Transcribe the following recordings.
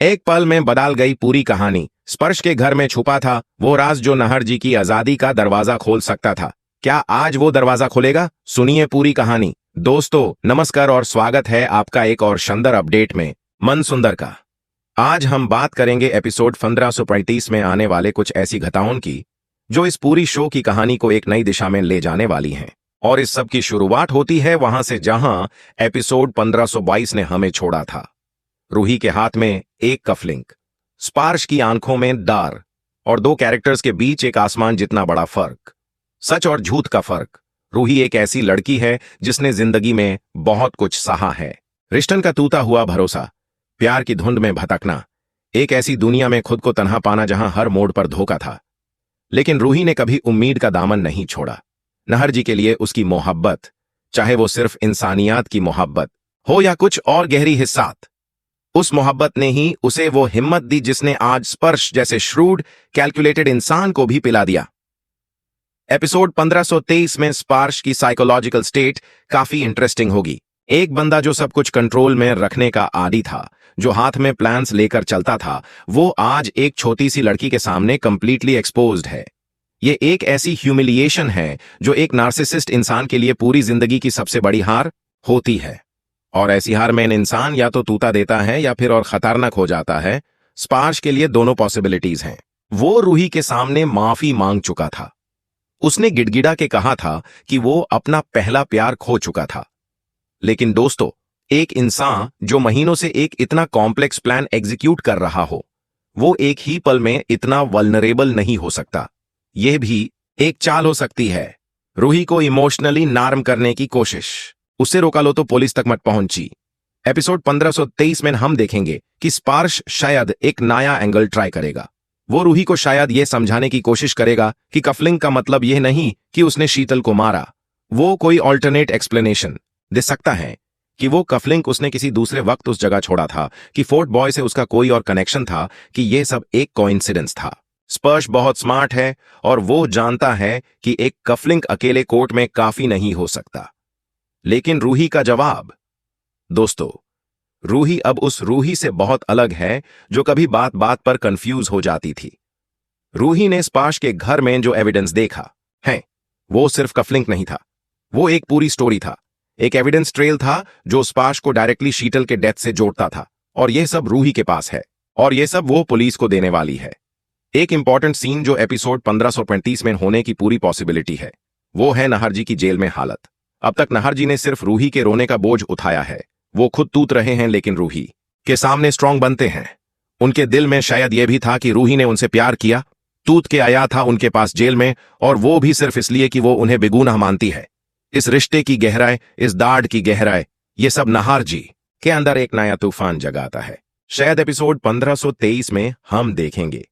एक पल में बदल गई पूरी कहानी। स्पर्श के घर में छुपा था वो राज जो नाहर जी की आजादी का दरवाजा खोल सकता था। क्या आज वो दरवाजा खुलेगा? सुनिए पूरी कहानी। दोस्तों नमस्कार और स्वागत है आपका एक और शानदार अपडेट में मन सुंदर का। आज हम बात करेंगे एपिसोड 1535 में आने वाले कुछ ऐसी घटनाओं की जो इस पूरी शो की कहानी को एक नई दिशा में ले जाने वाली हैं। और इस सब की शुरुआत होती है वहां से जहां एपिसोड 1522 ने हमें छोड़ा था। रूही के हाथ में एक कफलिंक, स्पार्श की आंखों में डर और दो कैरेक्टर्स के बीच एक आसमान जितना बड़ा फर्क, सच और झूठ का फर्क। रूही एक ऐसी लड़की है जिसने जिंदगी में बहुत कुछ सहा है। रिश्तन का टूटा हुआ भरोसा, प्यार की धुंध में भटकना, एक ऐसी दुनिया में खुद को तन्हा पाना जहां हर मोड़ पर धोखा था। लेकिन रूही ने कभी उम्मीद का दामन नहीं छोड़ा। नाहर जी के लिए उसकी मोहब्बत, चाहे वो सिर्फ इंसानियत की मोहब्बत हो या कुछ और गहरी हिस्सात, उस मोहब्बत ने ही उसे वो हिम्मत दी जिसने आज स्पर्श जैसे श्रूड कैलकुलेटेड इंसान को भी पिला दिया। एपिसोड 1523 में स्पर्श की साइकोलॉजिकल स्टेट काफी इंटरेस्टिंग होगी। एक बंदा जो सब कुछ कंट्रोल में रखने का आदी था, जो हाथ में प्लान्स लेकर चलता था, वो आज एक छोटी सी लड़की के सामने कंप्लीटली एक्सपोज्ड है। ये एक ऐसी ह्यूमिलिएशन है जो एक नार्सिसिस्ट इंसान के लिए पूरी जिंदगी की सबसे बड़ी हार होती है। और ऐसी हार में इंसान या तो टूटा देता है या फिर और खतरनाक हो जाता है। स्पर्श के लिए दोनों पॉसिबिलिटीज हैं। वो रूही के सामने माफी मांग चुका था। उसने गिड़गिड़ा के कहा था कि वो अपना पहला प्यार खो चुका था। लेकिन दोस्तों, एक इंसान जो महीनों से एक इतना कॉम्प्लेक्स प्लान एग्जीक्यूट कर रहा हो, वो एक ही पल में इतना वल्नरेबल नहीं हो सकता। यह भी एक चाल हो सकती है, रूही को इमोशनली नरम करने की कोशिश। उससे रोका लो तो पुलिस तक मत पहुंची। एपिसोड 1523 में हम देखेंगे कि स्पर्श शायद एक नया एंगल ट्राई करेगा। वो रूही को शायद यह समझाने की कोशिश करेगा कि कफलिंग का मतलब यह नहीं कि उसने शीतल को मारा। वो कोई ऑल्टरनेट एक्सप्लेनेशन दे सकता है कि वो कफलिंग उसने किसी दूसरे वक्त उस जगह छोड़ा था, कि फोर्ट बॉय से उसका कोई और कनेक्शन था, कि यह सब एक कोइंसिडेंस था। स्पर्श बहुत स्मार्ट है और वो जानता है कि एक कफलिंग अकेले कोर्ट में काफी नहीं हो सकता। लेकिन रूही का जवाब, दोस्तों, रूही अब उस रूही से बहुत अलग है जो कभी बात बात पर कंफ्यूज हो जाती थी। रूही ने स्पर्श के घर में जो एविडेंस देखा है, वो सिर्फ कफलिंग नहीं था, वो एक पूरी स्टोरी था। एक एविडेंस ट्रेल था जो स्पर्श को डायरेक्टली शीतल के डेथ से जोड़ता था। और यह सब रूही के पास है और यह सब वो पुलिस को देने वाली है। एक इंपॉर्टेंट सीन जो एपिसोड 1535 में होने की पूरी पॉसिबिलिटी है, वो है नाहर जी की जेल में हालत। अब तक नाहर जी ने सिर्फ रूही के रोने का बोझ उठाया है। वो खुद टूट रहे हैं लेकिन रूही के सामने स्ट्रांग बनते हैं। उनके दिल में शायद यह भी था कि रूही ने उनसे प्यार किया, टूट के आया था उनके पास जेल में, और वो भी सिर्फ इसलिए कि वो उन्हें बेगुनाह मानती है। इस रिश्ते की गहराई, इस दाढ़ की गहराई, ये सब नाहर जी के अंदर एक नया तूफान जगाता है। शायद एपिसोड 1523 में हम देखेंगे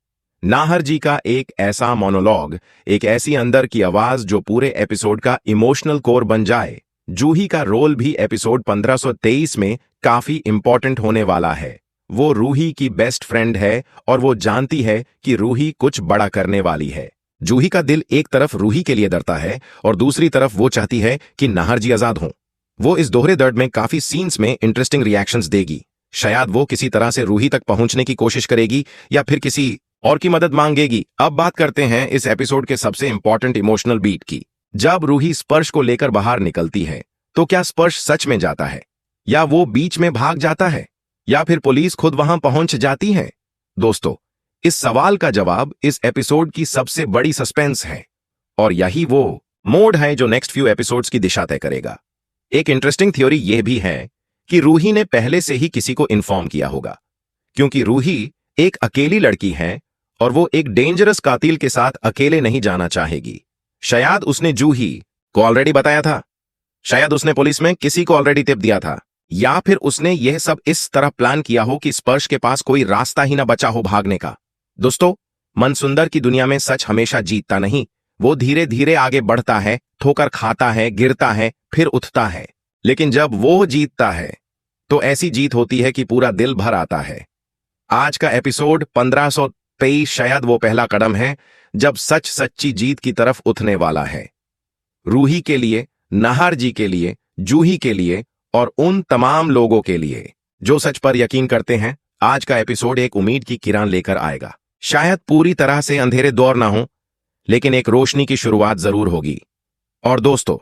नाहर जी का एक ऐसा मोनोलॉग, एक ऐसी अंदर की आवाज जो पूरे एपिसोड का इमोशनल कोर बन जाए। जूही का रोल भी एपिसोड 1523 में काफी इंपॉर्टेंट होने वाला है। वो रूही की बेस्ट फ्रेंड है और वो जानती है कि रूही कुछ बड़ा करने वाली है। जूही का दिल एक तरफ रूही के लिए डरता है और दूसरी तरफ वो चाहती है कि नाहर जी आजाद हों। वो इस दोहरे दर्द में काफी सीन्स में इंटरेस्टिंग रिएक्शंस देगी। शायद वो किसी तरह से रूही तक पहुंचने की कोशिश करेगी या फिर किसी और की मदद मांगेगी। अब बात करते हैं इस एपिसोड के सबसे इंपॉर्टेंट इमोशनल बीट की। जब रूही स्पर्श को लेकर बाहर निकलती है, तो क्या स्पर्श सच में जाता है, या वो बीच में भाग जाता है, या फिर पुलिस खुद वहां पहुंच जाती है? दोस्तों, इस सवाल का जवाब इस एपिसोड की सबसे बड़ी सस्पेंस है, और यही वो मोड है जो नेक्स्ट फ्यू एपिसोड्स की दिशा तय करेगा। एक इंटरेस्टिंग थ्योरी यह भी है कि रूही ने पहले से ही किसी को इन्फॉर्म किया होगा, क्योंकि रूही एक अकेली लड़की है और वो एक डेंजरस कातिल के साथ अकेले नहीं जाना चाहेगी। शायद उसने जूही को ऑलरेडी बताया था, शायद उसने पुलिस में किसी को ऑलरेडी टिप दिया था, या फिर उसने यह सब इस तरह प्लान किया हो कि स्पर्श के पास कोई रास्ता ही ना बचा हो भागने का। दोस्तों, मनसुंदर की दुनिया में सच हमेशा जीतता नहीं, वो धीरे धीरे आगे बढ़ता है, ठोकर खाता है, गिरता है, फिर उठता है। लेकिन जब वो जीतता है तो ऐसी जीत होती है कि पूरा दिल भर आता है। आज का एपिसोड 1523 शायद वो पहला कदम है जब सच सच्ची जीत की तरफ उठने वाला है। रूही के लिए, नाहर जी के लिए, जूही के लिए और उन तमाम लोगों के लिए जो सच पर यकीन करते हैं, आज का एपिसोड एक उम्मीद की किरण लेकर आएगा। शायद पूरी तरह से अंधेरे दौर ना हो, लेकिन एक रोशनी की शुरुआत जरूर होगी। और दोस्तों,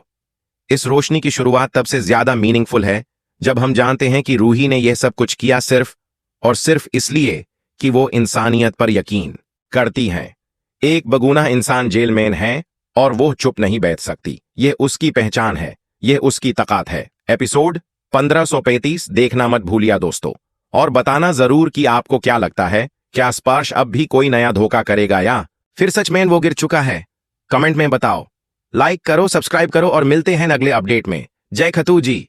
इस रोशनी की शुरुआत तब से ज्यादा मीनिंगफुल है जब हम जानते हैं कि रूही ने यह सब कुछ किया सिर्फ और सिर्फ इसलिए कि वो इंसानियत पर यकीन करती हैं। एक बगुनाह इंसान जेल में है और वो चुप नहीं बैठ सकती। ये उसकी पहचान है, ये उसकी ताकत है। एपिसोड 1535 देखना मत भूलिया दोस्तों, और बताना जरूर कि आपको क्या लगता है, क्या स्पर्श अब भी कोई नया धोखा करेगा या फिर सच में वो गिर चुका है? कमेंट में बताओ, लाइक करो, सब्सक्राइब करो और मिलते हैं अगले अपडेट में। जय खतू जी।